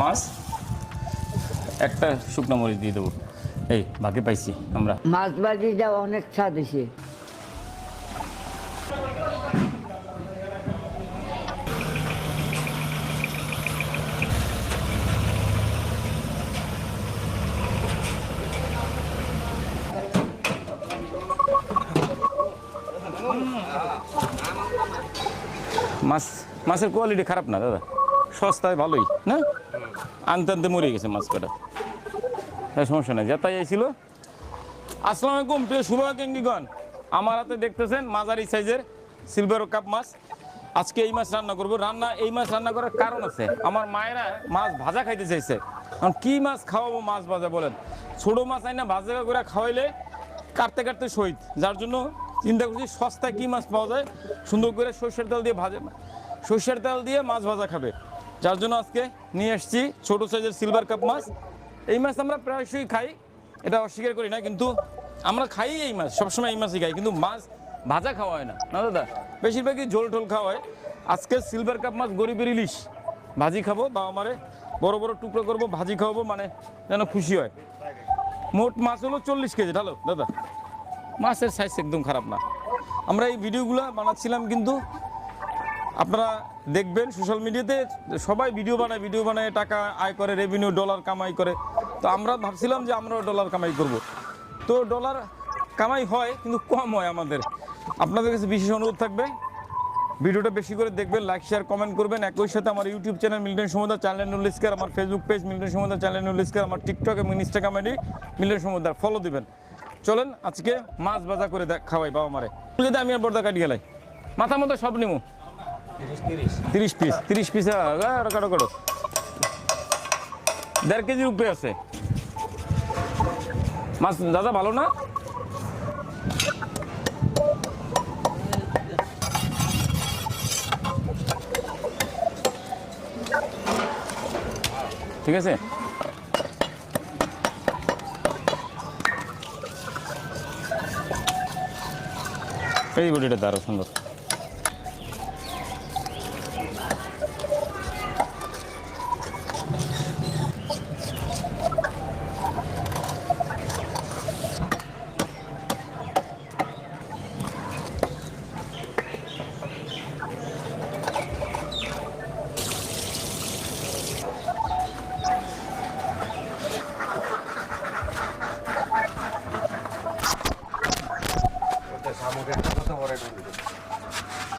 মাছ, একটা শুকনো মরিচ দিয়ে দেবো। এই ভাগে পাইছি আমরা। মাছ ভাজিটা অনেক স্বাদ হয়েছে। মাছের কোয়ালিটি খারাপ না দাদা, সস্তায় ভালোই না, আনতে আনতে মরে গেছে মাছ কটা, সমস্যা নাই। যেটাই ছিল। আসসালামু আলাইকুম প্রিয় শুভাকাঙ্ক্ষীগণ, আমার হাতে দেখতেছেন মাঝারি সাইজের সিলভার কাপ মাছ। আজকে এই মাছ রান্না করবো। এই মাছ রান্না করার কারণ আছে, আমার মায়েরা মাছ ভাজা খাইতে চাইছে। কারণ কি মাছ খাওয়াবো মাছ ভাজা বলেন, ছোটো মাছ আইনা ভাজা করে খাওয়াইলে কাটতে কাটতে শহীদ। যার জন্য চিন্তা করছি সস্তায় কি মাছ পাওয়া যায়, সুন্দর করে সর্ষের তেল দিয়ে সর্ষের তেল দিয়ে মাছ ভাজা খাবে। যার জন্য আজকে নিয়ে এসেছি ছোটো সাইজের সিলভার কাপ মাছ। এই মাছ আমরা প্রায়শই খাই, এটা অস্বীকার করি না, কিন্তু আমরা খাই এই মাছ, সবসময় এই মাছই খাই, কিন্তু মাছ ভাজা খাওয়া হয় না না দাদা, বেশিরভাগই ঝোল টোল খাওয়া হয়। আজকে সিলভার কাপ মাছ গরিবের ইলিশ ভাজি খাবো, বা আমারে বড় বড় টুকরো করবো, ভাজি খাওয়াবো, মানে যেন খুশি হয়। মোট মাছ হলো 40 কেজি। ঢালো দাদা, মাছের সাইজ একদম খারাপ না। আমরা এই ভিডিওগুলো বানাচ্ছিলাম, কিন্তু আপনারা দেখবেন সোশ্যাল মিডিয়াতে সবাই ভিডিও বানায় টাকা আয় করে, রেভিনিউ ডলার কামাই করে। তো আমরা ভাবছিলাম যে আমরাও ডলার কামাই করব। তো ডলার কামাই হয়, কিন্তু কম হয় আমাদের। আপনাদের কাছে বিশেষ অনুরোধ থাকবে, ভিডিওটা বেশি করে দেখবেন, লাইক শেয়ার কমেন্ট করবেন। একই সাথে আমার ইউটিউব চ্যানেল মিল্টন সমুদ্র চ্যানেল নুলিস্কার, আমার ফেসবুক পেজ মিল্টন সমুদ্র চ্যানেল নুলিস্কার, আমার টিকটক এবং ইনস্টাগ্রাম আইডি মিল্টন সমুদ্র, ফলো দিবেন। চলেন আজকে মাছ ভাজা করে খাওয়াই বাবা মারে। যদি আমি আর বর্দা কাটি গেলাই মাথা মতো সব নিমু 30 পিস 30 পিস কাটো কাটো 1.5 কেজির উপরে আছে মাছ দাদা, ভালো না? ঠিক আছে, এই বডিটা আরো সুন্দর।